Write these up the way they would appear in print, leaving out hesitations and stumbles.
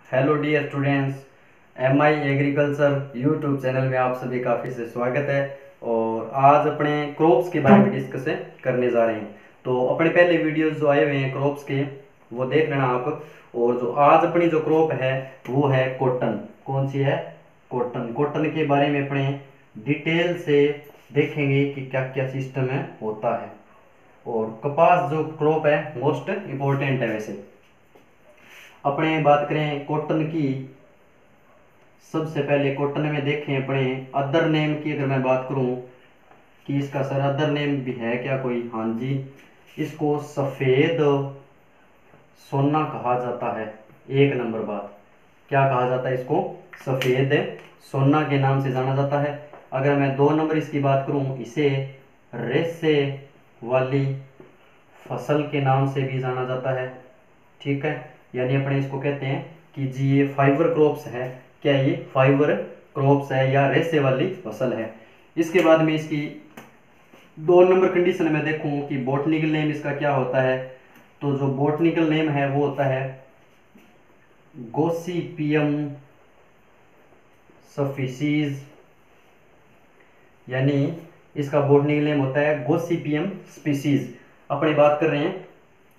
Hello dear students, MI agriculture YouTube channel में आप सभी का फिर से स्वागत है। और आज अपने क्रॉप्स के बारे में डिस्कस करने जा रहे हैं। तो अपने पहले वीडियोस जो आए हुए हैं क्रॉप्स के वो देख लेना आप। और जो आज अपनी जो क्रॉप है वो है कॉटन। कौन सी है? कॉटन। कॉटन के बारे में अपने डिटेल से देखेंगे कि क्या क्या सिस्टम है होता है। और कपास जो क्रॉप है मोस्ट इम्पोर्टेंट है। वैसे अपने बात करें कॉटन की, सबसे पहले कॉटन में देखें अपने अदर नेम की। अगर मैं बात करूं कि इसका सर अदर नेम भी है क्या कोई? हाँ जी, इसको सफ़ेद सोना कहा जाता है। एक नंबर बात, क्या कहा जाता है इसको? सफ़ेद सोना के नाम से जाना जाता है। अगर मैं दो नंबर इसकी बात करूं, इसे रेसे वाली फसल के नाम से भी जाना जाता है। ठीक है, यानी अपने इसको कहते हैं कि जी ये फाइबर क्रॉप्स है। क्या ये फाइबर क्रॉप्स है या रेसे वाली फसल है? इसके बाद में इसकी दो नंबर कंडीशन में देखूं कि बॉटनिकल नेम इसका क्या होता है। तो जो बॉटनिकल नेम है वो होता है गोसिपियम स्पीसीज, यानी इसका बॉटनिकल नेम होता है गोसिपियम स्पीसीज। अपनी बात कर रहे हैं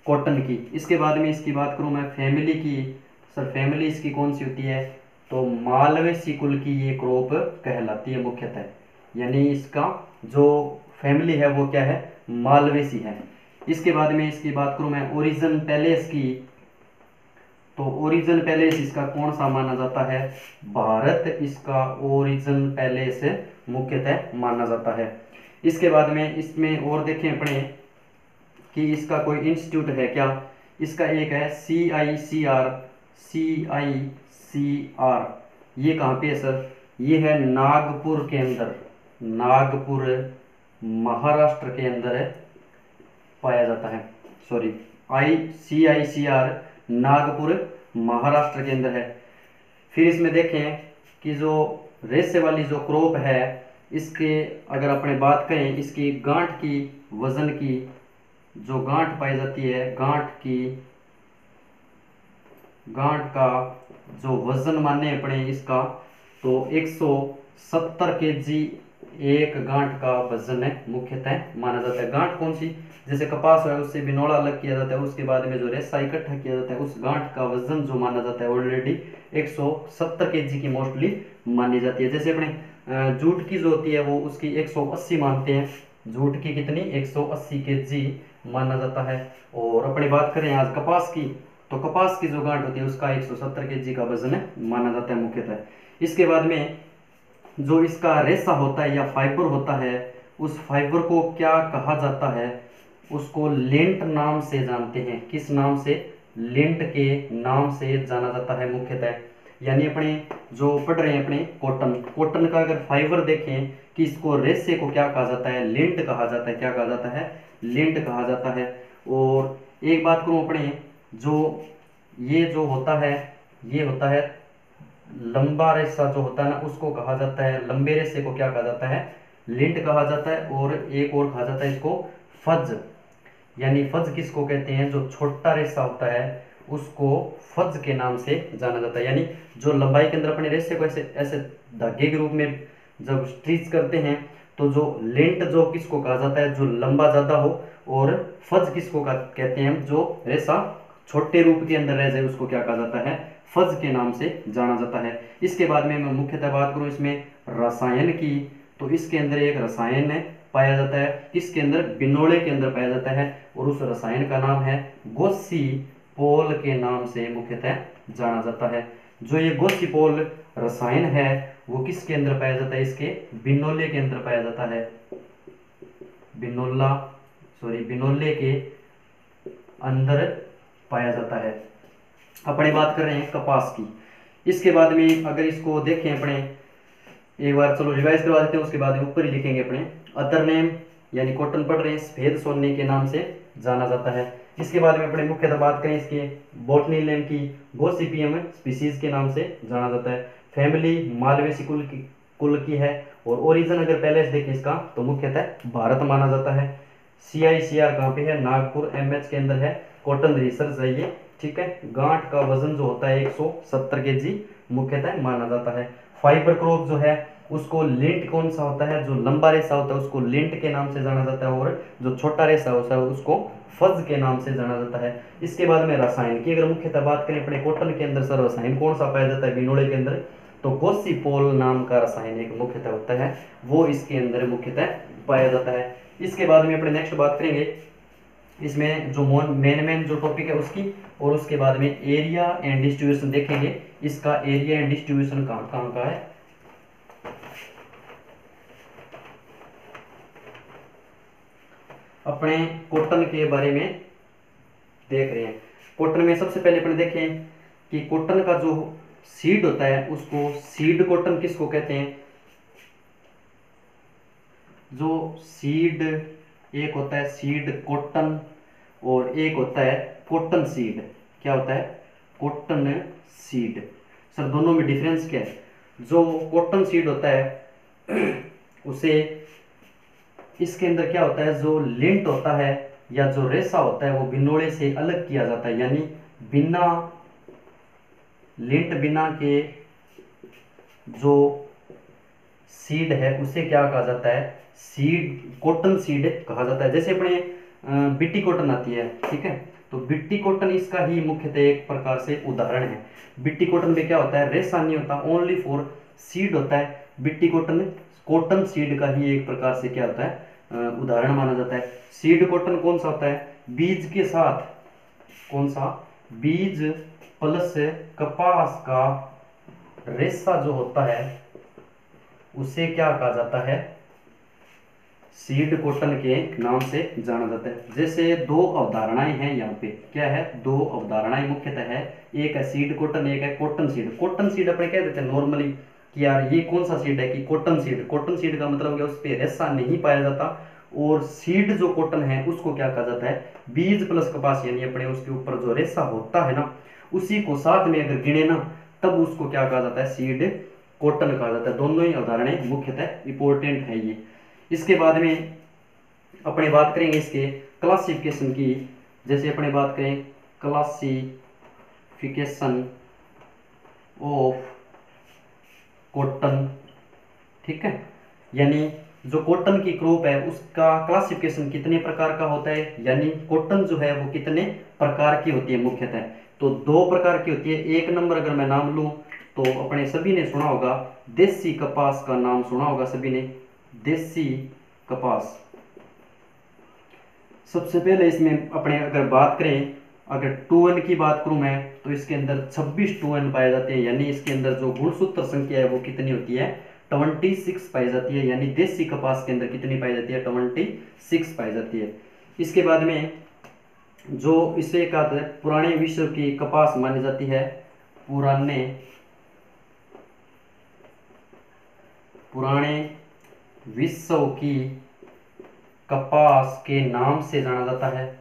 कॉटन की। इसके बाद में इसकी बात करूं मैं फैमिली की। सर फैमिली इसकी कौन सी होती है? तो मालवेसी कुल की ये क्रॉप कहलाती है मुख्यतः। यानी इसका जो फैमिली है वो क्या है? मालवेसी है। इसके बाद में इसकी बात करूं मैं ओरिजिन पैलेस की। तो ओरिजिन पैलेस इसका कौन सा माना जाता है? भारत इसका ओरिजिन पैलेस मुख्यतः माना जाता है। इसके बाद में इसमें और देखें अपने कि इसका कोई इंस्टीट्यूट है क्या? इसका एक है CICR। CICR ये कहाँ पे है सर? ये है नागपुर के अंदर, नागपुर महाराष्ट्र के अंदर है पाया जाता है। सॉरी, CICR नागपुर महाराष्ट्र के अंदर है। फिर इसमें देखें कि जो रेसे वाली जो क्रॉप है इसके अगर अपने बात करें इसकी गांठ की वजन की, जो गांठ पाई जाती है गांठ का जो वजन माने अपने इसका, तो 170 kg एक गांठ का वजन है मुख्यतः माना जाता है। गांठ कौन सी? जैसे कपास है उससे बिनौला अलग किया जाता है, उसके बाद में जो रेसा इकट्ठा किया जाता है उस गांठ का वजन जो माना जाता है ऑलरेडी 170 kg की मोस्टली मानी जाती है। जैसे अपने जूट की जो होती है वो उसकी 180 मानते हैं। जूट की कितनी? 180 kg माना जाता है। और अपनी बात करें आज कपास की, तो कपास की जो गांठ होती है उसका 170 kg का वजन माना जाता है मुख्यतः। इसके बाद में जो इसका रेशा होता है या फाइबर होता है उस फाइबर को क्या कहा जाता है? उसको लेंट नाम से जानते हैं। किस नाम से? लेंट के नाम से जाना जाता है मुख्यतः। यानी अपने जो पढ़ रहे हैं अपने कॉटन, कॉटन का अगर फाइबर देखें कि इसको रेशे को क्या कहा जाता है? लेंट कहा जाता है। क्या कहा जाता है? लेंट कहा जाता है। और एक बात करूं अपने, जो ये जो होता है ये होता है लंबा रेशा जो होता है ना उसको कहा जाता है, लंबे रेशे को क्या कहा जाता है? लिंट कहा जाता है। और एक और कहा जाता है इसको फज। यानी फज किसको कहते हैं? जो छोटा रेशा होता है उसको फज के नाम से जाना जाता है। यानी जो लंबाई के अंदर अपने रेशे को ऐसे ऐसे धागे के रूप में जब स्ट्रीच करते हैं तो जो लेंट जो किसको कहा जाता है? जो लंबा ज्यादा हो। और फज किसको कहते हैं? जो रेशा छोटे रूप के अंदर रह जाए उसको क्या कहा जाता है? फज के नाम से जाना जाता है। इसके बाद में मैं मुख्यतः बात करूं इसमें रसायन की, तो इसके अंदर एक रसायन है पाया जाता है। किसके अंदर? बिनोले के अंदर पाया जाता है। और उस रसायन का नाम है गोसीपोल के नाम से मुख्यतः जाना जाता है। जो ये गोसीपोल रसायन है वो किसके अंदर पाया जाता है? इसके बिनोले के अंदर पाया जाता है। बिनोले के अंदर पाया जाता है। अपने बात कर रहे हैं कपास की। इसके बाद में अगर इसको देखें अपने एक बार, चलो रिवाइज करवा देते हैं, उसके बाद ऊपर ही लिखेंगे अपने अदर नेम, यानी कॉटन पढ़ रहे हैं सफेद सोने के नाम से जाना जाता है। इसके बाद में अपने मुख्यतः बात करें इसके बॉटनी नेम की, गोसिपियम स्पीसीज के नाम से जाना जाता है। फैमिली मालवेसी कुल की है। और ओरिजिन अगर पहले से देखें इसका तो मुख्यतः भारत माना जाता है। CICR कहाँ पे है? नागपुर MH के अंदर है। कॉटन रिसर्च है ये ठीक है। गांठ का वजन जो होता है 170 केजी मुख्यतः माना जाता है। फाइबर क्रॉप जो है उसको लिंट कौन सा होता है, जो लंबा रेशा होता है उसको लिंट के नाम से जाना जाता है, और जो छोटा रेशा होता है उसको फज के नाम से जाना जाता है। इसके बाद में रसायन की अगर मुख्यतः बात करें अपने कॉटन के अंदर सर रसायन कौन सा पाया जाता है बिनोले के अंदर, तो गोसिपोल नाम का रसायन एक मुख्यतः होता है, वो इसके अंदर मुख्यतः पाया जाता है। इसके बाद में अपने नेक्स्ट बात करेंगे इसमें जो मेन जो टॉपिक है उसकी, और उसके बाद में एरिया एंड डिस्ट्रीब्यूशन देखेंगे। इसका एरिया एंड डिस्ट्रीब्यूशन कहाँ का है। अपने कॉटन के बारे में देख रहे हैं। कॉटन में सबसे पहले अपने देखें कि कॉटन का जो सीड होता है उसको सीड कॉटन किसको कहते हैं। जो सीड एक होता है सीड कॉटन और एक होता है कॉटन सीड। क्या होता है कॉटन सीड। सर दोनों में डिफरेंस क्या है। जो कॉटन सीड होता है उसे इसके अंदर क्या होता है, जो लिंट होता है या जो रेशा होता है वो बिनोले से अलग किया जाता है, यानी बिना लिंट बिना के जो सीड है उसे क्या कहा जाता है, सीड कॉटन सीड कहा जाता है। जैसे अपने बिट्टी कॉटन आती है, ठीक है, तो बिट्टी कॉटन इसका ही मुख्यतः एक प्रकार से उदाहरण है। बिट्टी कॉटन में क्या होता है, रेशा नहीं होता, ओनली फॉर सीड होता है। बिट्टी कॉटन कॉटन सीड का ही एक प्रकार से क्या होता है, उदाहरण माना जाता है। सीड कॉटन कौन सा होता है, बीज के साथ कौन सा, बीज प्लस कपास का रेशा जो होता है उसे क्या कहा जाता है, सीड कॉटन के नाम से जाना जाता है। जैसे दो अवधारणाएं हैं यहाँ पे, क्या है, दो अवधारणाएं मुख्यतः है, एक है सीड कॉटन, एक है कॉटन सीड। कॉटन सीड अपने कह देते हैं नॉर्मली कि यार ये कौन सा सीड है, कि कॉटन सीड। कॉटन सीड का मतलब क्या, उस पर रेशा नहीं पाया जाता, और सीड जो कॉटन है उसको क्या कहा जाता है, बीज प्लस कपास, यानी अपने उसके ऊपर जो रेशा होता है ना उसी को साथ में अगर गिने ना तब उसको क्या कहा जाता है, सीड कॉटन कहा जाता है। दोनों ही अवधारणाएं मुख्यतः इंपॉर्टेंट है ये। इसके बाद में अपने बात करेंगे इसके क्लासिफिकेशन की। जैसे अपने बात करें क्लासिफिकेशन ऑफ कॉटन, ठीक है, यानी जो कॉटन की क्रॉप है उसका क्लासिफिकेशन कितने प्रकार का होता है, यानी कॉटन जो है वो कितने प्रकार की होती है मुख्यतः, तो दो प्रकार की होती है। एक नंबर अगर मैं नाम लूं तो अपने सभी ने सुना होगा देसी कपास का नाम सुना होगा सभी ने, देसी कपास। सबसे पहले इसमें अपने अगर बात करें, अगर 2N की बात करूं मैं तो इसके अंदर 26 2N पाए जाते हैं, यानी इसके अंदर जो गुणसूत्र संख्या है वो कितनी होती है, 26 पाई जाती है। यानी देसी कपास के अंदर कितनी पाई जाती है, 26 पाई जाती है। इसके बाद में जो इसे कहते हैं पुराने विश्व की कपास मानी जाती है, पुराने विश्व की कपास के नाम से जाना जाता है।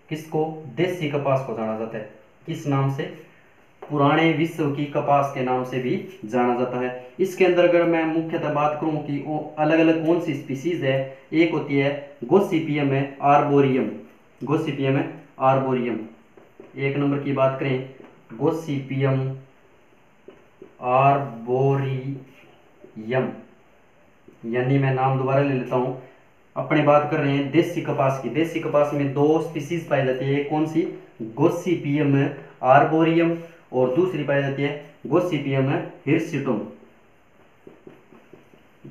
किसको, देसी कपास को जाना जाता है। किस नाम से, पुराने विश्व की कपास के नाम से भी जाना जाता है। इसके अंदर अगर मैं मुख्यतः बात करूं कि वो अलग अलग कौन सी स्पीसीज है, एक होती है गोसिपियम है आर्बोरियम, गोसिपियम है आर्बोरियम। एक नंबर की बात करें गोसिपियम आर्बोरियम, यानी मैं नाम दोबारा ले लेता हूं। अपने बात कर रहे हैं देसी कपास की। देसी कपास में दो स्पीसीज पाई जाती है, एक कौन सी, गोसिपियम आर्बोरियम, और दूसरी पाई जाती है गोसिपियम हिरसिटुम,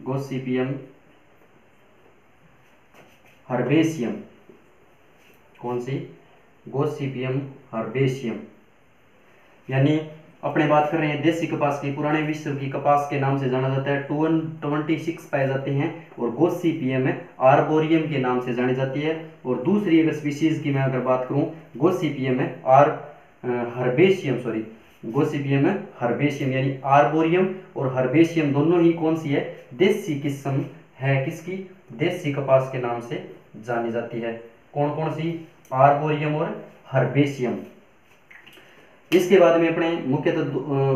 गोसिपियम हर्बेशियम। कौन सी, गोसिपियम हर्बेशियम। यानी अपने बात कर रहे हैं देसी कपास की, पुराने विश्व की कपास के नाम से जाना जाता है, 26 पाए जाते हैं, और गोसिपियम आर्बोरियम के नाम से जानी जाती है। और दूसरी अगर स्पीशीज की मैं अगर बात करूं, गोसिपियम हर्बेशियम, सॉरी गोसिपियम हर्बेशियम, यानी आर्बोरियम और हर्बेशियम दोनों ही कौन सी है, देसी किस्म है, किसकी, देसी कपास के नाम से जानी जाती है। कौन कौन सी, आर्बोरियम और हर्बेशियम। इसके बाद में अपने मुख्यतः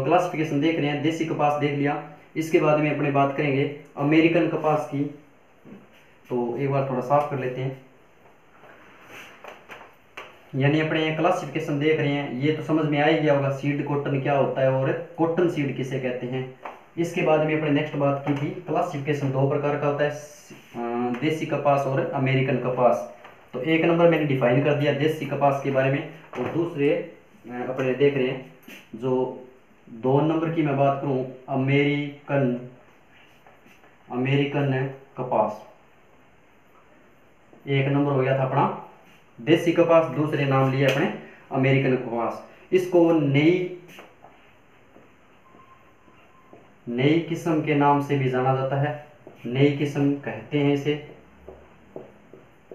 क्लासिफिकेशन देख रहे हैं, देसी कपास देख लिया। इसके बाद में अपने बात करेंगे अमेरिकन कपास की। तो एक बार थोड़ा साफ कर लेते हैं। यानी अपने क्लासिफिकेशन देख रहे हैं, ये तो समझ में आ ही गया होगा सीड कॉटन क्या होता है और कॉटन सीड किसे कहते हैं। इसके बाद में अपने नेक्स्ट बात की थी क्लासिफिकेशन दो प्रकार का होता है, देसी कपास और अमेरिकन कपास। तो एक नंबर मैंने डिफाइन कर दिया देसी कपास के बारे में, और दूसरे अपने देख रहे हैं जो 2 नंबर की मैं बात करूं अमेरिकन कपास। एक नंबर हो गया था अपना देसी कपास, दूसरे नाम लिए अपने अमेरिकन कपास। इसको नई किस्म के नाम से भी जाना जाता है, नई किस्म कहते हैं इसे।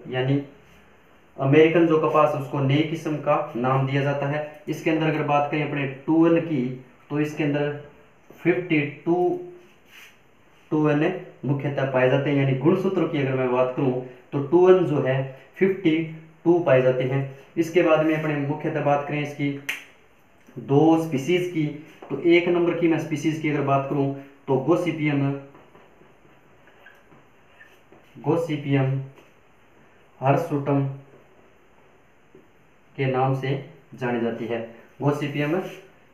यानी अमेरिकन जो कपास है उसको नई किस्म का नाम दिया जाता है। इसके अंदर अगर बात करें अपने टूवन की, तो इसके अंदर 52 टूवन मुख्यतः पाए जाते हैं। यानी गुणसूत्रों की अगर मैं बात करूं तो टूवन जो है 52 पाए जाते हैं। इसके बाद में अपने मुख्यतः बात करें इसकी 2 स्पीसीज की, तो एक नंबर की मैं स्पीसीज की अगर बात करूं तो गोसिपियम हर्सुटम के नाम से जानी जाती है। गोसिपियम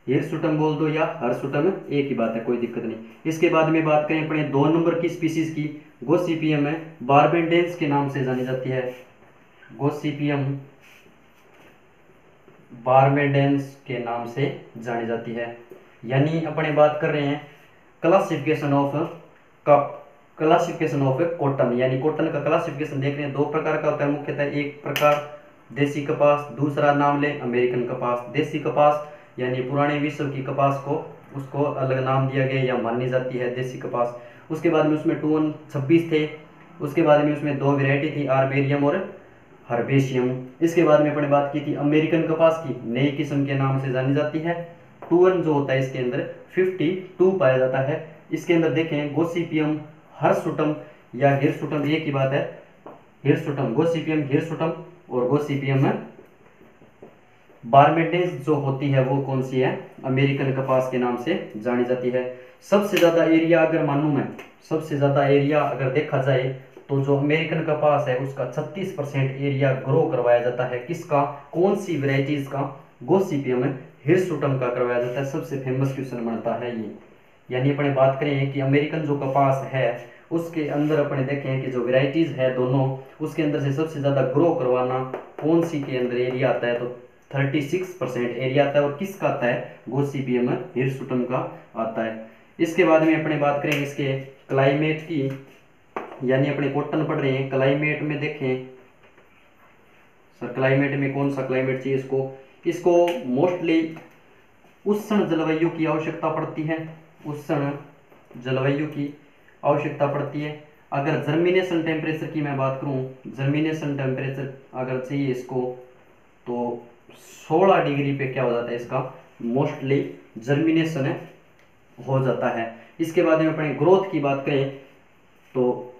हिरसुटम बोल दो या हर्सुटम, एक ही बात है, कोई दिक्कत नहीं। इसके बाद में बात करें अपने 2 नंबर की स्पीसीज की, गोसिपियम बारबेडेंस के नाम से जानी जाती है। गोसिपियम बारबेडेंस के नाम से जानी जाती है। यानी अपने बात कर रहे हैं क्लासिफिकेशन ऑफ कॉटन। यानी कॉटन का क्लासिफिकेशन देख रहे हैं 2 प्रकार का होता है मुख्यतः, एक प्रकार देसी कपास, दूसरा नाम ले अमेरिकन कपास। देसी कपास यानी पुराने विश्व की कपास को उसको अलग नाम दिया गया या मानी जाती है देसी कपास। उसके बाद में उसमें टून 26 थे। उसके बाद में उसमें 2 वैरायटी थी, आर्बेरियम और हर्बेशियम। इसके बाद में अपने बात की थी अमेरिकन कपास की, नई किस्म के नाम से जानी जाती है। टूवन जो होता है इसके अंदर 52 पाया जाता है। इसके अंदर देखें गोसिपियम हर्सुटम या हिरसुटम, एक ही बात है, हिरसुटम, गोसिपियम हिरसुटम और गोसिपियम बारबेडेंस जो होती है वो कौन सी है, अमेरिकन कपास के नाम से जानी जाती है। सबसे ज्यादा एरिया अगर मानूं मैं, सबसे ज्यादा एरिया अगर देखा जाए तो जो अमेरिकन कपास है उसका 36% एरिया ग्रो करवाया जाता है। किसका, कौन सी वेराइटीज का, गोसिपियम हिरसुटम का करवाया जाता है। सबसे फेमस क्वेश्चन बनता है ये। यानी अपने बात करें कि अमेरिकन जो कपास है उसके अंदर अपने देखें कि जो वेराइटीज है दोनों, उसके अंदर से सबसे ज्यादा ग्रो करवाना कौन सी के अंदर एरिया आता है, तो 36% एरिया आता है। और किसका आता है, गोसिपियम हिरसुटम का आता है। इसके बाद में अपने बात करेंगे इसके क्लाइमेट की, यानी अपने कॉटन पढ़ रहे हैं, क्लाइमेट में देखें सर क्लाइमेट में कौन सा क्लाइमेट चाहिए इसको मोस्टली उष्ण जलवायु की आवश्यकता पड़ती है, उष्ण जलवायु की आवश्यकता पड़ती है। अगर जर्मिनेशन टेम्परेचर की मैं बात करूं, जर्मिनेशन टेम्परेचर अगर चाहिए इसको तो 16 डिग्री पे क्या हो जाता है इसका, मोस्टली जर्मिनेशन हो जाता है। इसके बाद में अपने ग्रोथ की बात करें तो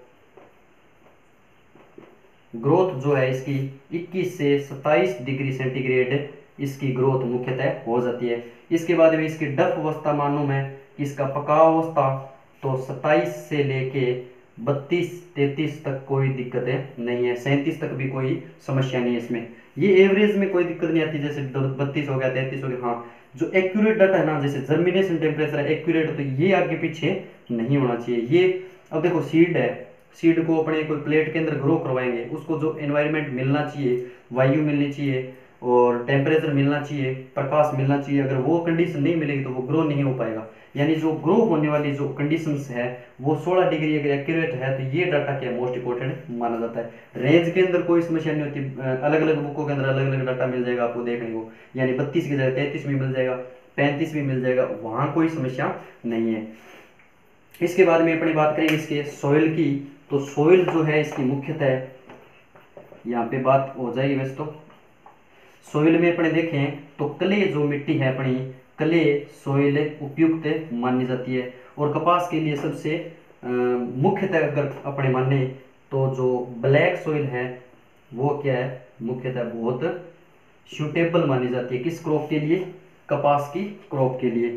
ग्रोथ जो है इसकी 21 से 27 डिग्री सेंटीग्रेड इसकी ग्रोथ मुख्यतः हो जाती है। इसके बाद में इसकी डफ अवस्था मानूं मैं, इसका पकाव अवस्था तो 27 से लेके 32-33 तक कोई दिक्कतें नहीं है, 37 तक भी कोई समस्या नहीं है इसमें। ये एवरेज में कोई दिक्कत नहीं आती, जैसे 32 हो गया 33 हो गया। हाँ, जो एक्यूरेट डाटा है ना, जैसे जर्मिनेशन टेम्परेचर है एक्यूरेट, तो ये आगे पीछे नहीं होना चाहिए। ये अब देखो सीड है, सीड को अपने कोई प्लेट के अंदर ग्रो करवाएंगे, उसको जो एनवायरनमेंट मिलना चाहिए, वायु मिलनी चाहिए और टेम्परेचर मिलना चाहिए, प्रकाश मिलना चाहिए, अगर वो कंडीशन नहीं मिलेगी तो वो ग्रो नहीं हो पाएगा। यानी जो ग्रो होने वाली जो कंडीशंस है वो 16 डिग्री अगर एक्यूरेट है तो ये डाटा क्या मोस्ट इंपोर्टेंट माना जाता है। रेंज के अंदर कोई समस्या नहीं होती, अलग अलग बुकों के अंदर अलग अलग डाटा मिल जाएगा आपको देखने को, यानी 32 की जगह 33 भी मिल जाएगा, 35 भी मिल जाएगा, वहां कोई समस्या नहीं है। इसके बाद में अपनी बात करेंगे इसके सॉइल की, तो सॉइल जो है इसकी मुख्यतः यहाँ पे बात हो जाएगी। वैसे तो सॉइल में अपने देखें तो क्ले जो मिट्टी है अपनी, क्ले सॉइल उपयुक्त मानी जाती है। और कपास के लिए सबसे मुख्यतः अगर अपने माने तो जो ब्लैक सॉइल है वो क्या है, मुख्यतः बहुत सूटेबल मानी जाती है। किस क्रॉप के लिए, कपास की क्रॉप के लिए।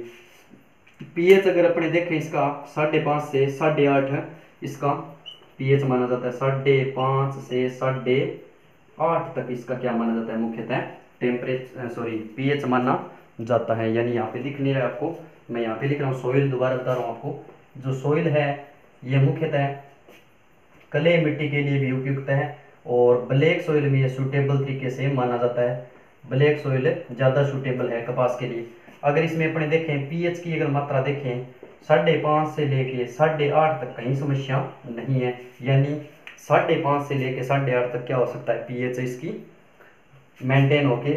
पीएच अगर अपने देखें इसका 5.5 से 8.5 इसका पीएच माना जाता है, 5.5 से 8.5 8 तक इसका क्या माना जाता है, मुख्यतः पीएच माना जाता है। यानी यहाँ पे दिख नहीं रहा है आपको, मैं यहाँ पे लिख रहा हूँ सोइल, दोबारा बता रहा हूँ आपको। जो सोइल है ये मुख्यतः क्ले मिट्टी के लिए भी उपयुक्त है, और ब्लैक सोइल में ये सूटेबल तरीके से माना जाता है। ब्लैक सोइल ज़्यादा सूटेबल है कपास के लिए। अगर इसमें अपने देखें पीएच की अगर मात्रा देखें 5.5 से लेके 8.5 तक कहीं समस्या नहीं है। यानी 5.5 से लेके 8.5 तक क्या हो सकता है, पीएच इसकी मेंटेन होके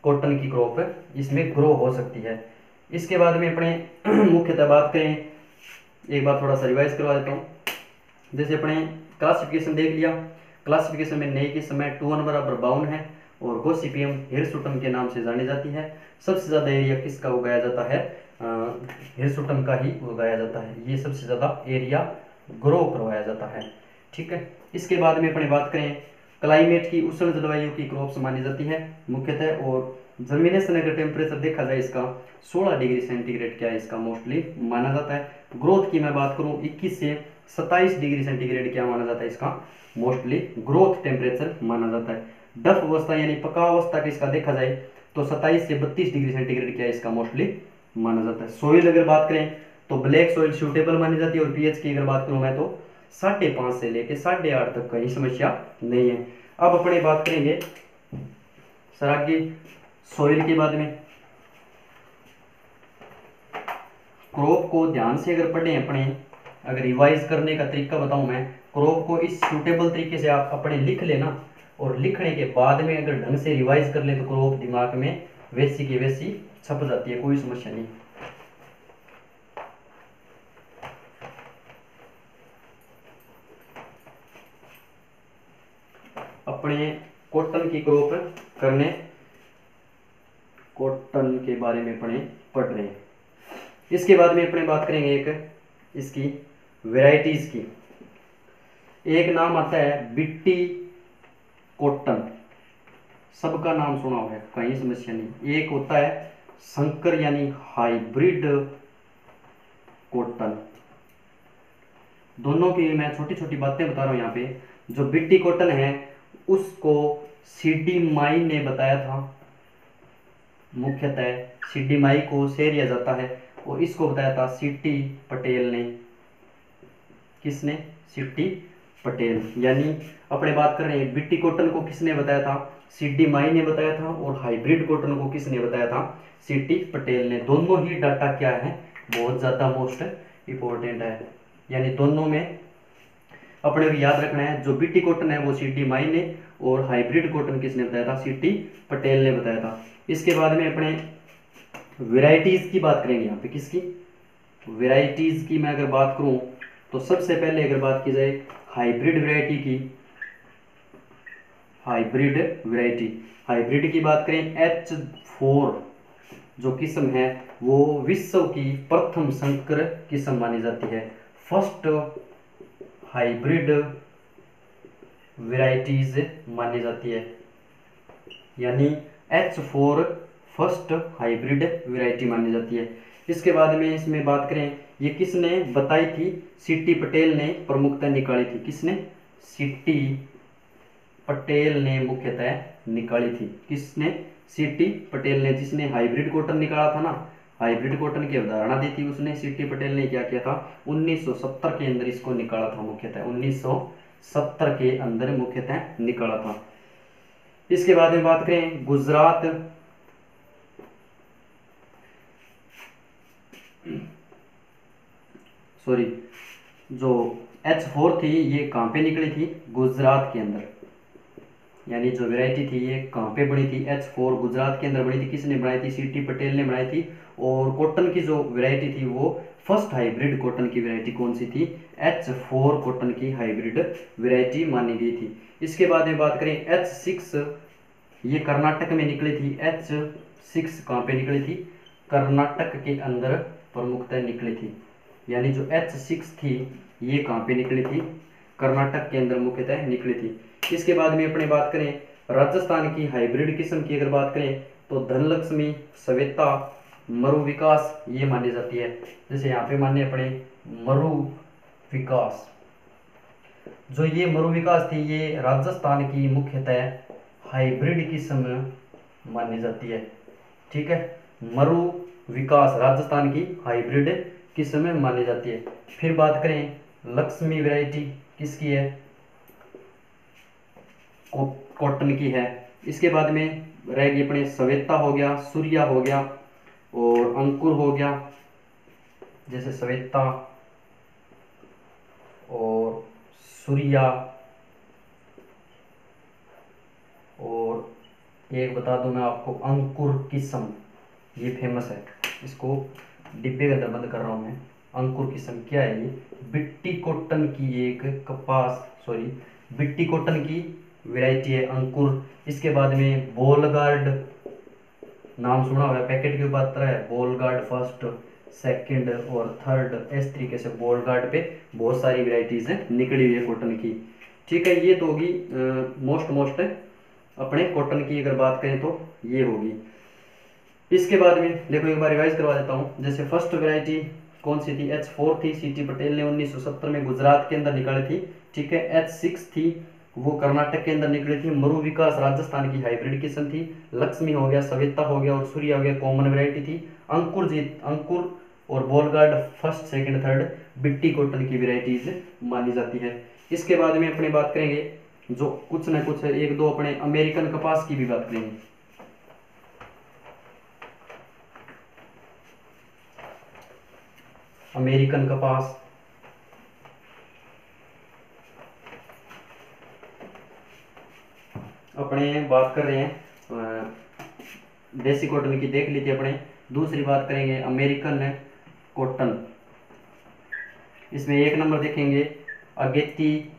कॉटन की क्रॉप इसमें ग्रो हो सकती है। इसके बाद में अपने मुख्यतः बात करें, एक बार थोड़ा सा रिवाइज करवा देता हूँ। जैसे अपने क्लासिफिकेशन देख लिया, क्लासिफिकेशन में नई किस्म है 2 बराबर 52 है, और गोसिपियम हिरसुटम के नाम से जानी जाती है। सबसे ज़्यादा एरिया किसका उगाया जाता है, हिरसुटम का ही उगाया जाता है। ये सबसे ज़्यादा एरिया ग्रो करवाया जाता है। ठीक है। इसके बाद में अपने बात करें क्लाइमेट की, उष्ण जलवायु की क्रॉप्स मानी जाती है मुख्यतः। और जर्मिनेशन अगर टेम्परेचर देखा जाए इसका 16 डिग्री सेंटीग्रेड क्या है इसका मोस्टली माना जाता है। ग्रोथ की मैं बात करूं 21 से 27 डिग्री सेंटीग्रेड क्या माना जाता है इसका मोस्टली ग्रोथ टेम्परेचर माना जाता है। डफ अवस्था यानी पका अवस्था का इसका देखा जाए तो 27 से 32 डिग्री सेंटीग्रेड क्या है इसका मोस्टली माना जाता है। सोइल अगर बात करें तो ब्लैक सोइल सूटेबल मानी जाती है, और पीएच की अगर बात करूं मैं तो 5.5 से लेके 8.5 तक कहीं समस्या नहीं है। अब अपने बात करेंगे सर आगे सोइल के बाद में क्रॉप को ध्यान से अगर पढ़ें अपने, अगर रिवाइज करने का तरीका बताऊं मैं, क्रॉप को इस सूटेबल तरीके से आप अपने लिख लेना, और लिखने के बाद में अगर ढंग से रिवाइज कर ले तो क्रॉप दिमाग में वैसी की वैसी छप जाती है, कोई समस्या नहीं। अपने कॉटन की क्रॉप करने, कॉटन के बारे में अपने पढ़ रहे हैं। इसके बाद में अपने बात करेंगे एक इसकी वैरायटीज की। एक नाम आता है बिट्टी कॉटन, सबका नाम सुना हुआ है, कहीं समस्या नहीं। एक होता है संकर यानी हाइब्रिड कॉटन। दोनों की मैं छोटी छोटी बातें बता रहा हूं यहाँ पे। जो बिट्टी कॉटन है उसको सीडी माई ने बताया था, मुख्यतः सीडी माई को शेरिया जाता है, और इसको बताया था सीटी पटेल ने। किसने, सीटी पटेल। यानी अपने बात कर रहे हैं बिट्टी कॉटन को किसने बताया था, सीडी माई ने बताया था, और हाइब्रिड कॉटन को किसने बताया था, सीटी पटेल ने। दोनों ही डाटा क्या है, बहुत ज़्यादा मोस्ट इंपॉर्टेंट है। यानी दोनों में अपने को याद रखना है, जो बिट्टी कॉटन है वो सीडी माई ने, और हाइब्रिड कॉटन किसने बताया था, सीटी पटेल ने बताया था। इसके बाद में अपने वेराइटीज की बात करेंगे यहाँ पे। किसकी, वेराइटीज की मैं अगर बात करूं तो सबसे पहले अगर बात की जाए हाइब्रिड वैरायटी की, हाइब्रिड वैरायटी, हाइब्रिड की बात करें H4 जो किस्म है वो विश्व की प्रथम संकर किस्म मानी जाती है। फर्स्ट हाइब्रिड वैरायटीज मानी जाती है। यानी H4 फर्स्ट हाइब्रिड वैरायटी मानी जाती है। इसके बाद में इसमें बात करें ये किसने बताई थी, सीटी पटेल ने प्रमुखता निकाली थी। किसने, सीटी पटेल ने मुख्यतः निकाली थी। किसने, सीटी पटेल ने, जिसने हाइब्रिड कॉटन निकाला था ना, हाइब्रिड कॉटन की अवधारणा दी थी उसने, सीटी पटेल ने क्या किया था 1970 के अंदर इसको निकाला था मुख्यतः, 1970 के अंदर मुख्यतः निकाला था। इसके बाद में बात करें गुजरात, सॉरी जो H4 थी ये कहाँ पे निकली थी, गुजरात के अंदर। यानी जो वैरायटी थी ये कहाँ पे बनी थी, H4 गुजरात के अंदर बनी थी। किसने बनाई थी, सीटी पटेल ने बनाई थी। और कॉटन की जो वैरायटी थी वो फर्स्ट हाइब्रिड कॉटन की वैरायटी कौन सी थी, H4 कॉटन की हाइब्रिड वैरायटी मानी गई थी। इसके बाद में बात करें H6, ये कर्नाटक में निकली थी। H6 कहाँ पे निकली थी, कर्नाटक के अंदर प्रमुखतः निकली थी। यानी जो H6 थी ये कहाँ पे निकली थी, कर्नाटक के अंदर मुख्यतः निकली थी। इसके बाद में अपने बात करें राजस्थान की हाइब्रिड किस्म की अगर बात करें तो धनलक्ष्मी, सवेता, मरु विकास ये मानी जाती है। जैसे यहाँ पे माने अपने मरु विकास, जो ये मरु विकास थी ये राजस्थान की मुख्यतः हाइब्रिड किस्म मानी जाती है। ठीक है, मरु विकास राजस्थान की हाइब्रिड किस्म मानी जाती है। फिर बात करें लक्ष्मी वैरायटी किसकी है, कॉटन की है। इसके बाद में रहेगी अपने सवेता हो गया, सूर्या हो गया और अंकुर हो गया, जैसे सवेता और सूर्या, और एक बता दूं मैं आपको अंकुर किस्म, ये फेमस है, इसको डिब्बे के अंदर बंद कर रहा हूं मैं। अंकुर किस्म क्या है, ये बिट्टी कॉटन की एक बिट्टी कॉटन की वैरायटी है अंकुर। इसके बाद में बॉल गार्ड, नाम सुना होगा, पैकेट के ऊपर आता है बॉल गार्ड फर्स्ट, सेकंड और थर्ड, इस तरीके से बॉल गार्ड पे बहुत सारी वैरायटीज निकली हुई है कॉटन की। ठीक है, ये तो होगी मोस्ट अपने कॉटन की अगर बात करें तो ये होगी। इसके बाद में देखो एक बार रिवाइज करवा देता हूँ। जैसे फर्स्ट वैरायटी कौन सी थी, H4 थी, सीटी पटेल ने 1970 में गुजरात के अंदर निकाली थी। ठीक है, H6 थी, वो कर्नाटक के अंदर निकली थी, मरु विकास राजस्थान की हाइब्रिड किस्म थी। लक्ष्मी हो गया, सविता हो गया और सूर्या हो गया कॉमन वैरायटी थी। अंकुर और बॉलगार्ड फर्स्ट सेकंड थर्ड बिट्टी कॉटन की वैरायटीज मानी जाती है। इसके बाद में अपने बात करेंगे जो कुछ ना कुछ एक दो अपने अमेरिकन कपास की भी बात करेंगे। अमेरिकन कपास, अपने बात कर रहे हैं देसी कॉटन की देख ली थी अपने। दूसरी बात करेंगे अमेरिकन कॉटन। इसमें एक नंबर देखेंगे अगेती,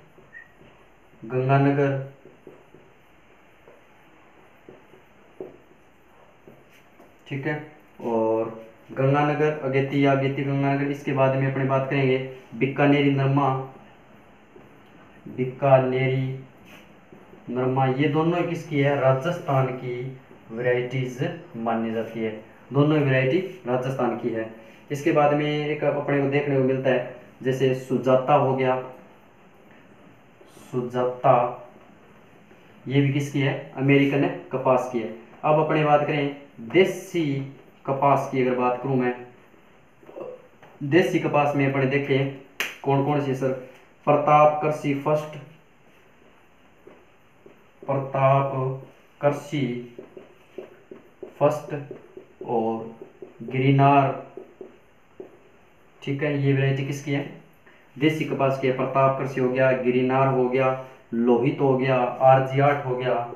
गंगानगर, ठीक है, और गंगानगर अगेती या अगेती गंगानगर। इसके बाद में अपने बात करेंगे बीकानेरी नरमा, ये दोनों किसकी है, राजस्थान की वैरायटीज मानी जाती है, दोनों वैरायटी राजस्थान की है। इसके बाद में एक अपने को देखने को मिलता है जैसे सुजाता हो गया, सुजाता ये भी किसकी है, अमेरिकन है, कपास की है। अब अपने बात करें देसी कपास की, अगर बात करूं मैं देसी कपास में अपने देखें कौन कौन सी सर, प्रताप कृषि फर्स्ट, प्रताप कृषि फर्स्ट और गिरिनार। ठीक है, ये वैरायटी किसकी है, देसी कपास की है। प्रताप कृषि हो गया, गिरिनार हो गया, लोहित हो गया, RG8 हो गया,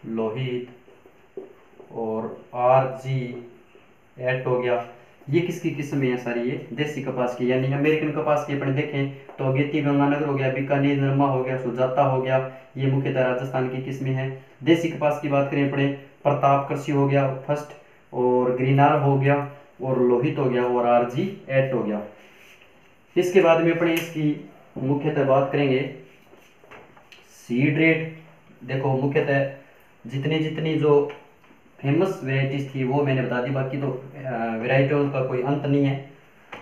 लोहित और RG8 हो गया। ये किसकी किस्म है सारी, ये देसी कपास की। यानी अमेरिकन कपास की अपने देखें तो अगेती गंगानगर हो गया, बीकानेर नरमा हो गया, सुजाता हो गया, ये मुख्यतः राजस्थान की किस्में हैं। देसी कपास की बात करें अपने प्रताप कृषि हो गया फर्स्ट और गिरिनार हो गया और लोहित हो गया और RG8 हो गया। इसके बाद में अपने इसकी मुख्यतः बात करेंगे सीड रेट। देखो मुख्यतः जितनी जितनी जो फेमस वेराइटीज थी वो मैंने बता दी, बाकी तो वेराइटियों का कोई अंत नहीं है,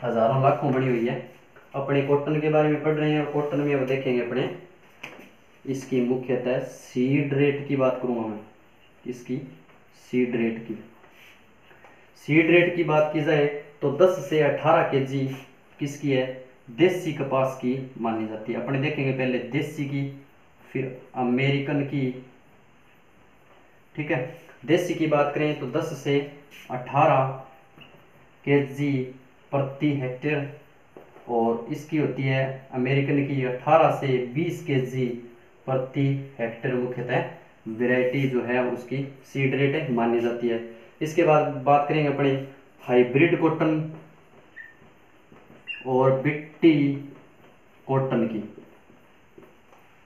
हजारों लाखों बनी हुई है। अपने कॉटन के बारे में पढ़ रहे हैं और कॉटन में अब देखेंगे अपने इसकी मुख्यतः सीड रेट की बात करूंगा मैं। इसकी सीड रेट की बात की जाए तो 10 से 18 kg किसकी है, देसी कपास की मानी जाती है। अपने देखेंगे पहले देसी की फिर अमेरिकन की। ठीक है, देसी की बात करें तो 10 से 18 kg प्रति हेक्टेयर और इसकी होती है अमेरिकन की 18 से 20 kg प्रति हेक्टेयर। मुख्यतः वैरायटी जो है उसकी सीड रेट मानी जाती है। इसके बाद बात करेंगे अपने हाइब्रिड कॉटन और बिट्टी कॉटन की।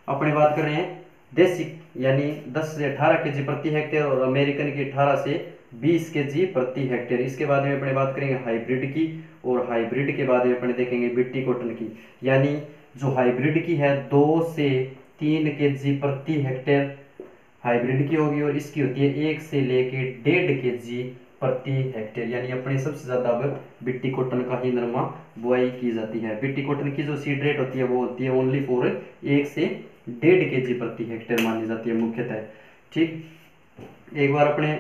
अपने बात कर रहे हैं देसी यानी 10 से 18 kg प्रति हेक्टेयर और अमेरिकन की 18 से 20 kg प्रति हेक्टेयर। इसके बाद में अपने बात करेंगे हाइब्रिड की और हाइब्रिड के बाद में अपने देखेंगे बिट्टी कॉटन की। यानी जो हाइब्रिड की है 2 से 3 kg प्रति हेक्टेयर हाइब्रिड की होगी और इसकी होती है 1 से लेके 1.5 kg प्रति हेक्टेयर। यानी अपने सबसे ज्यादा अब बिट्टी कॉटन का ही नरमा बुआई की जाती है। बिट्टी कॉटन की जो सीड रेट होती है वो होती है ओनली फॉर 1 से 1.5 kg प्रति हेक्टेयर मानी जाती है मुख्यतः। ठीक, एक बार अपने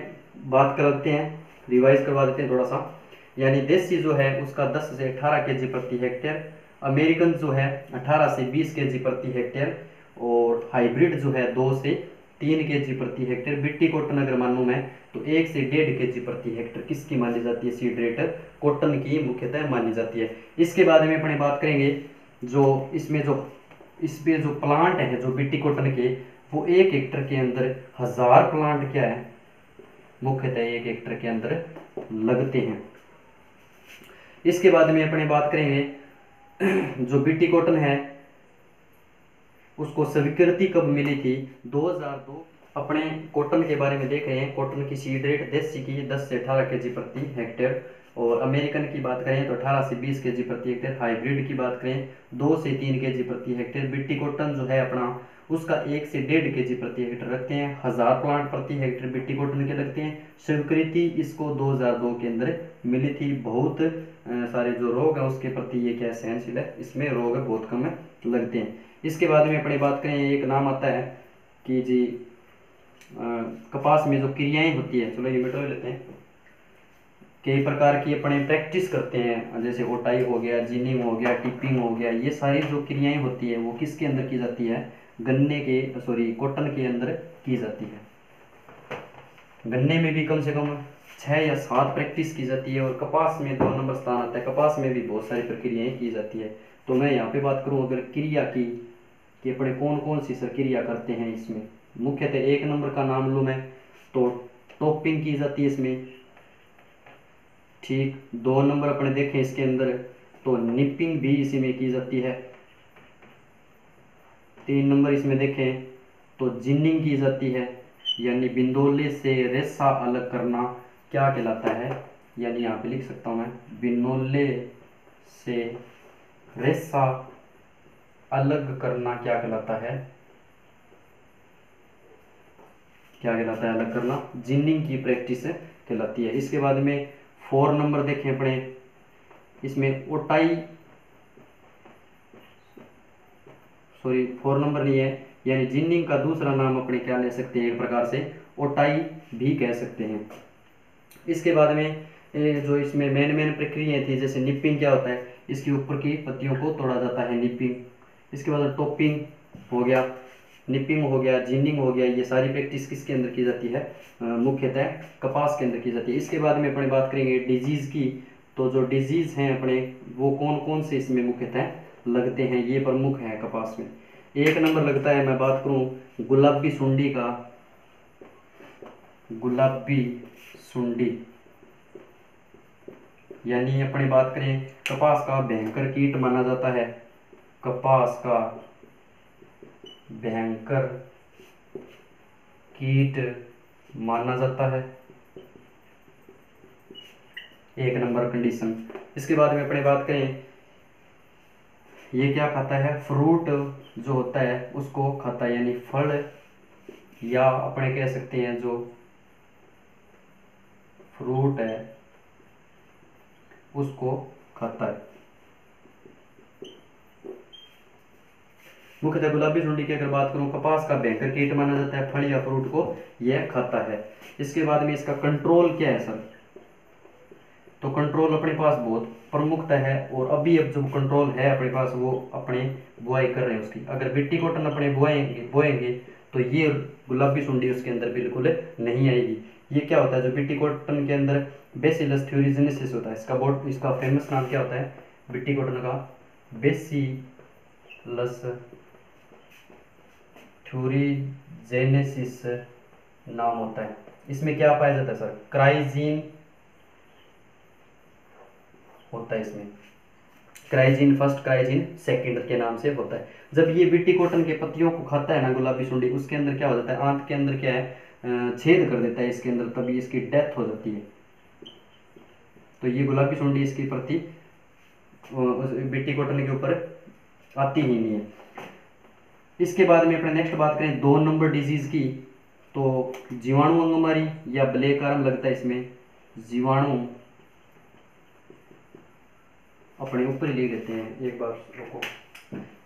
बात करते हैं, रिवाइज करवा देते हैं थोड़ा सा। यानी देसी जो है उसका 10 से 18 kg प्रति हेक्टेयर, अमेरिकन जो है 18 से 20 kg प्रति हेक्टेयर, और हाइब्रिड जो है 2 से 3 kg प्रति हेक्टेयर। बिट्टी कॉटन अगर मानूं मैं तो 1 से 1.5 kg प्रति हेक्टेयर किसकी मानी जाती है, सीड रेट कॉटन की मुख्यतः मानी जाती है। इसके बाद में अपने बात करेंगे जो इसमें जो प्लांट है जो बिट्टी कॉटन के, वो 1 हेक्टर के अंदर 1000 प्लांट क्या है मुख्यतः 1 हेक्टर के अंदर लगते हैं। इसके बाद में अपने बात करेंगे जो बिट्टी कॉटन है उसको स्वीकृति कब मिली थी, 2002। अपने कॉटन के बारे में देख रहे हैं, कॉटन की सीड रेट देसी की 10 से 18 kg प्रति हेक्टेयर, और अमेरिकन की बात करें तो 18 से 20 kg प्रति हेक्टेयर, हाइब्रिड की बात करें 2 से 3 kg प्रति हेक्टेयर। बिट्टी कॉटन जो है अपना उसका 1 से 1.5 kg प्रति हेक्टेयर रखते हैं, 1000 प्लांट प्रति हेक्टेयर बिट्टी कॉटन के लगते हैं। स्वीकृति इसको 2002 के अंदर मिली थी। बहुत सारे जो रोग है उसके प्रति ये क्या सहनशील है, इसमें रोग बहुत कम लगते हैं। इसके बाद में अपनी बात करें, एक नाम आता है कि जी कपास में जो क्रियाएं होती है, चलो ये मिटा लेते हैं, कई प्रकार की अपने प्रैक्टिस करते हैं, जैसे ओटाई हो गया, जिनिंग हो गया, टिपिंग हो गया, ये सारी जो क्रियाएं होती है वो किसके अंदर की जाती है, कॉटन के अंदर की जाती है। गन्ने में भी कम से कम 6 या 7 प्रैक्टिस की जाती है, और कपास में 2 नंबर स्थान आता है, कपास में भी बहुत सारी प्रक्रियाएं की जाती है। तो मैं यहाँ पे बात करूँ अगर क्रिया की कि अपने कौन कौन सी क्रिया करते हैं इसमें, मुख्यतः 1 नंबर का नाम लूँ मैं तो टॉपिंग की जाती है इसमें। ठीक, 2 नंबर अपने देखें इसके अंदर तो निपिंग भी इसी में की जाती है। 3 नंबर इसमें देखें तो जिनिंग की जाती है, यानी बिंदोले से रेशा अलग करना क्या कहलाता है, यानी यहाँ पे लिख सकता हूँ मैं, बिनोले से रेशा अलग करना क्या कहलाता है, अलग करना, जिनिंग की प्रैक्टिस कहलाती है। इसके बाद में 4 नंबर देखें अपने, इसमें ओटाई, 4 नंबर नहीं है, यानी जिनिंग का दूसरा नाम अपने क्या ले सकते हैं, एक प्रकार से ओटाई भी कह सकते हैं। इसके बाद में जो इसमें मेन प्रक्रिया थी, जैसे निपिंग क्या होता है, इसके ऊपर की पत्तियों को तोड़ा जाता है, निपिंग। इसके बाद टॉपिंग हो गया, निपिंग हो गया, जिनिंग हो गया, ये सारी प्रैक्टिस किसके अंदर की जाती है, मुख्यतः कपास के अंदर की जाती है। इसके बाद में अपने बात करेंगे डिजीज की, तो जो डिजीज हैं अपने वो कौन कौन से इसमें मुख्यतः लगते हैं, ये प्रमुख है कपास में। 1 नंबर लगता है, मैं बात करूं गुलाबी सुंडी का, गुलाबी सुंडी, यानी अपनी बात करें कपास का भयंकर कीट माना जाता है, कपास का भयंकर कीट माना जाता है, 1 नंबर कंडीशन। इसके बाद में अपने बात करें ये क्या खाता है, फ्रूट जो होता है उसको खाता है, यानी फल, या अपने कह सकते हैं जो फ्रूट है उसको खाता है। मुख्यतः गुलाबी सुंडी की अगर बात करूं, कपास का भयंकर कीट माना जाता है, फल या फ्रूट को यह खाता है। इसके बाद में इसका कंट्रोल क्या है सर, तो कंट्रोल अपने पास बहुत प्रमुखता है, और अभी अब जो कंट्रोल है अपने पास वो अपने बुआई कर रहे हैं उसकी। अगर बिट्टी कॉटन अपने बोएंगे तो ये गुलाबी सुंडी उसके अंदर बिल्कुल नहीं आएगी। ये क्या होता है, जो बिट्टी कॉटन के अंदर बेसिलस थ्यूरिजेनेसिस होता है, इसका फेमस नाम क्या होता है बिट्टी कॉटन का, बेसिलस थ्यूरिजेनेसिस नाम होता है। इसमें क्या पाया जाता है सर, क्राइजीन होता है, इसमें क्राइजीन फर्स्ट, क्राइजीन सेकंड के नाम से होता है। जब ये बिट्टी कॉटन के पत्तियों को खाता है ना गुलाबी सुंडी, उसके अंदर क्या हो जाता है, आंत के अंदर क्या है, छेद कर देता है इसके अंदर, तभी इसकी डेथ हो जाती है। तो ये गुलाबी सुंडी इसके प्रति बिट्टी कॉटन के ऊपर आती ही नहीं है। इसके बाद में अपने नेक्स्ट बात करें 2 नंबर डिजीज की, तो जीवाणु अंगमारी या ब्लैक आर्म लगता है इसमें, जीवाणु अपने ऊपर ही ले लेते हैं एक बार को,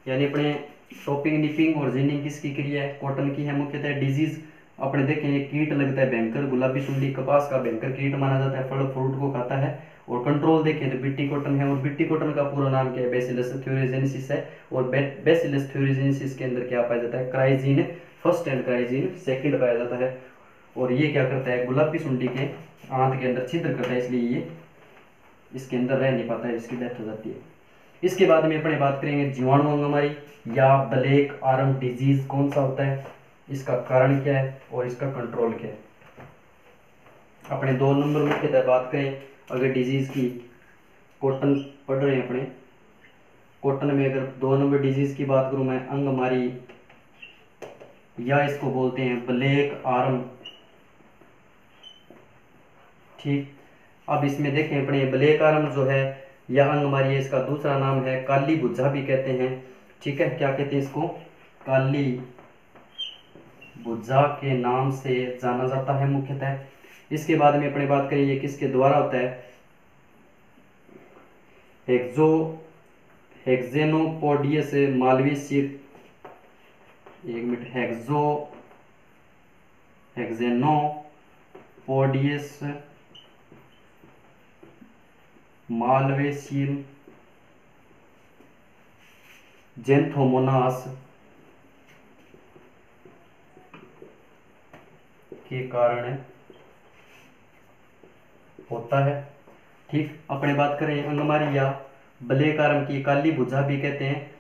यानी अपने टॉपिंग निपिंग और जिनिंग किसकी क्रिया है? कॉटन की है मुख्यतः। डिजीज अपने देखें कीट लगता है भयंकर, गुलाबी सुंडी कपास का भयंकर कीट माना जाता है, फल फ्रूट को खाता है। और कंट्रोल देखें तो बिट्टी कॉटन है, और बिट्टी कॉटन का पूरा नाम क्या है? बेसिलस थ्यूरिजेनेसिस है। और बेसिलस थ्यूरिजेनेसिस के अंदर क्या पाया जाता है? क्राइजीन फर्स्ट एंड क्राइजीन सेकंड पाया जाता है। और ये क्या करता है? गुलाबी सुंडी के आंत के अंदर छिद्र करता है, इसलिए ये इसके अंदर रह नहीं पाता है, इसकी डेथ हो जाती है। इसके बाद में अपने बात करेंगे जीवाणु अंगमारी या ब्लैक आर्म डिजीज कौन सा होता है, इसका कारण क्या है और इसका कंट्रोल क्या है। अपने 2 नंबर मुख्यतः बात करें अगर डिजीज की, कॉटन पढ़ रहे हैं अपने, कॉटन में अगर 2 नंबर डिजीज की बात करूं मैं, अंगमारी या इसको बोलते हैं ब्लैक आर्म, ठीक। अब इसमें देखें अपने ब्लैक आर्म जो है या अंगमारी है, इसका दूसरा नाम है काली भुजा भी कहते हैं, ठीक है। क्या कहते हैं इसको? काली भुजा के नाम से जाना जाता है मुख्यतः। इसके बाद में अपने बात करें ये किसके द्वारा होता है? हेक्सेनोपोडियस मालवेसी, एक मिनट, हेक्सेनोपोडियस मालवेसियम जेंथोमोनास के कारण होता है, ठीक। अपने बात करें अंगमारी या ब्लैक आर्म की, काली भुजा भी कहते हैं,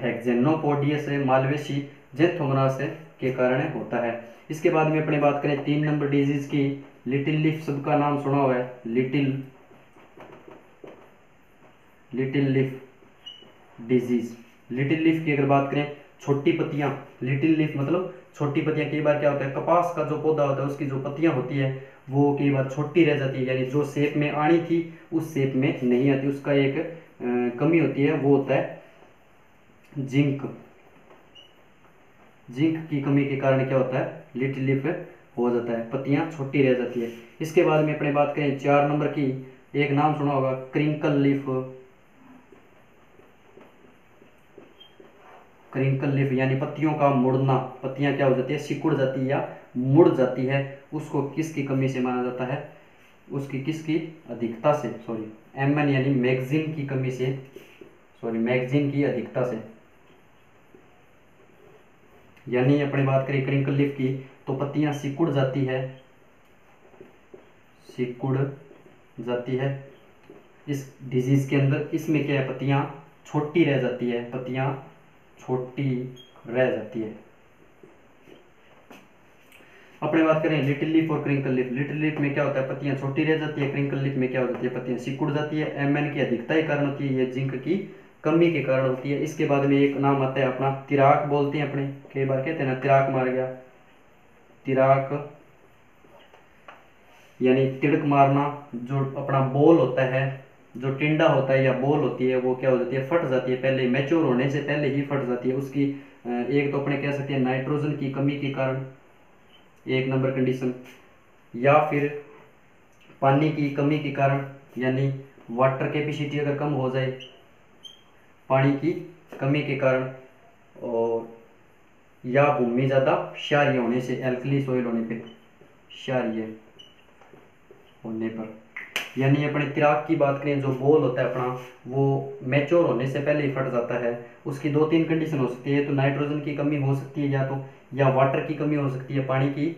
हेक्सेनोपोडियस मालवेसी जेंथोमोनास के कारण होता है। इसके बाद में अपने बात करें 3 नंबर डिजीज की, लिटिल लीफ, सबका नाम सुना हुआ है, little leaf disease. Little leaf की अगर बात करें, छोटी पत्तियां, लिटिल लीफ मतलब छोटी पत्तियां। कई बार क्या होता है, कपास का जो पौधा होता है उसकी जो पत्तियां होती है वो कई बार छोटी रह जाती है, यानी जो शेप में आनी थी उस शेप में नहीं आती, उसका एक कमी होती है, वो होता है जिंक की कमी के कारण क्या होता है? लिटिल लीफ हो जाता है, पत्तियां छोटी रह जाती है। इसके बाद में अपने बात करें 4 नंबर की, एक नाम सुना होगा क्रिंकल लीफ यानी पत्तियों का मुड़ना, पत्तियां क्या हो जाती है? सिकुड़ जाती है या मुड़ जाती है, उसको किसकी कमी से माना जाता है? उसकी किसकी अधिकता से, सॉरी एमएन यानी मैगजीन की कमी से, सॉरी मैगजीन की अधिकता से। यानी अपनी बात करें क्रिंकल लीफ की तो पत्तियां सिकुड़ जाती है इस डिजीज के अंदर। इसमें क्या है? पत्तियां छोटी रह जाती है, पत्तियां छोटी रह जाती है। अपने बात करें लिटिल लीफ और क्रिंकल लीफ, लिटिल लीफ में क्या होता है? पत्तियां छोटी रह जाती है, क्रिंकल लीफ में क्या हो जाती है? पत्तियां सिकुड़ जाती है। एमएन की अधिकता के कारण होती है, ये जिंक की कमी के कारण होती है। इसके बाद में एक नाम आता है अपना तिराक, बोलते हैं अपने, कई बार कहते हैं ना तिराक मार गया, तिराक यानी तिड़क मारना। जो अपना बॉल होता है, जो टिंडा होता है या बॉल होती है, वो क्या हो जाती है? फट जाती है, पहले मैच्योर होने से पहले ही फट जाती है। उसकी एक तो अपने कह सकते हैं नाइट्रोजन की कमी के कारण, 1 नंबर कंडीशन, या फिर पानी की कमी के कारण, यानी वाटर कैपेसिटी अगर कम हो जाए पानी की कमी के कारण, और या भूमि ज़्यादा क्षारीय होने से, एल्कली सॉइल होने पे, क्षारीय होने पर। यानी अपने तिराक की बात करें, जो बॉल होता है अपना, वो मैच्योर होने से पहले ही फट जाता है। उसकी 2-3 कंडीशन हो सकती है, तो नाइट्रोजन की कमी हो सकती है, या वाटर की कमी हो सकती है, पानी की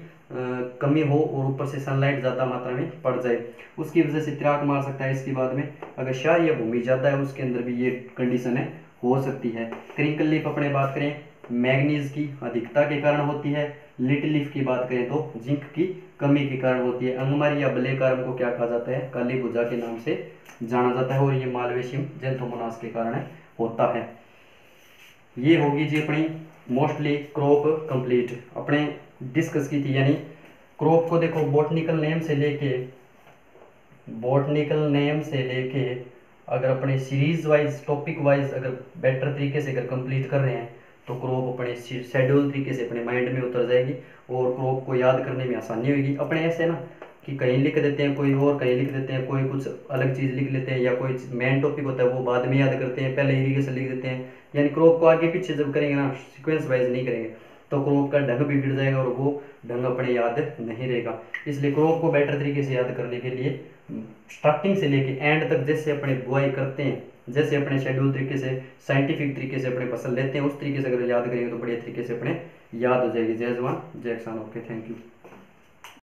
कमी हो, और ऊपर से सनलाइट ज़्यादा मात्रा में पड़ जाए, उसकी वजह से तिराक मार सकता है। इसके बाद में अगर क्षारीय भूमि ज़्यादा है उसके अंदर भी ये कंडीशन हो सकती है। क्रिंकल लीफ अपने बात करें मैग्नीज की अधिकता के कारण होती है। लिटिल लीफ की बात करें तो जिंक की कमी के कारण होती है। अंगमारी या ब्लैक आर्म को क्या कहा जाता है? काली भुजा के नाम से जाना जाता है, और ये मालवेशियम जेंथोमोनास के कारण होता है। ये होगी जी अपनी मोस्टली क्रॉप कंप्लीट अपने डिस्कस की थी। यानी क्रॉप को देखो बॉटनिकल नेम से लेके अगर अपने सीरीज वाइज, टॉपिक वाइज अगर बेटर तरीके से अगर कंप्लीट कर रहे हैं तो क्रॉप अपने शेड्यूल तरीके से अपने माइंड में उतर जाएगी, और क्रॉप को याद करने में आसानी होगी। अपने ऐसे ना कि कहीं लिख देते हैं कोई और, कहीं लिख देते हैं कोई कुछ अलग चीज़ लिख लेते हैं, या कोई मेन टॉपिक होता है वो बाद में याद करते हैं, पहले इरिगेशन लिख देते हैं। यानी क्रॉप को आगे पीछे जब करेंगे ना, सीक्वेंस वाइज नहीं करेंगे, तो क्रॉप का ढंग भी बिगड़ जाएगा और वो ढंग अपने याद नहीं रहेगा। इसलिए क्रॉप को बेटर तरीके से याद करने के लिए स्टार्टिंग से लेके एंड तक जैसे अपने बुआई करते हैं, जैसे अपने शेड्यूल तरीके से साइंटिफिक तरीके से अपने फसल लेते हैं, उस तरीके से अगर याद करेंगे तो बढ़िया तरीके से अपने याद हो जाएगी। जय जवान जय किसान। Okay, thank you.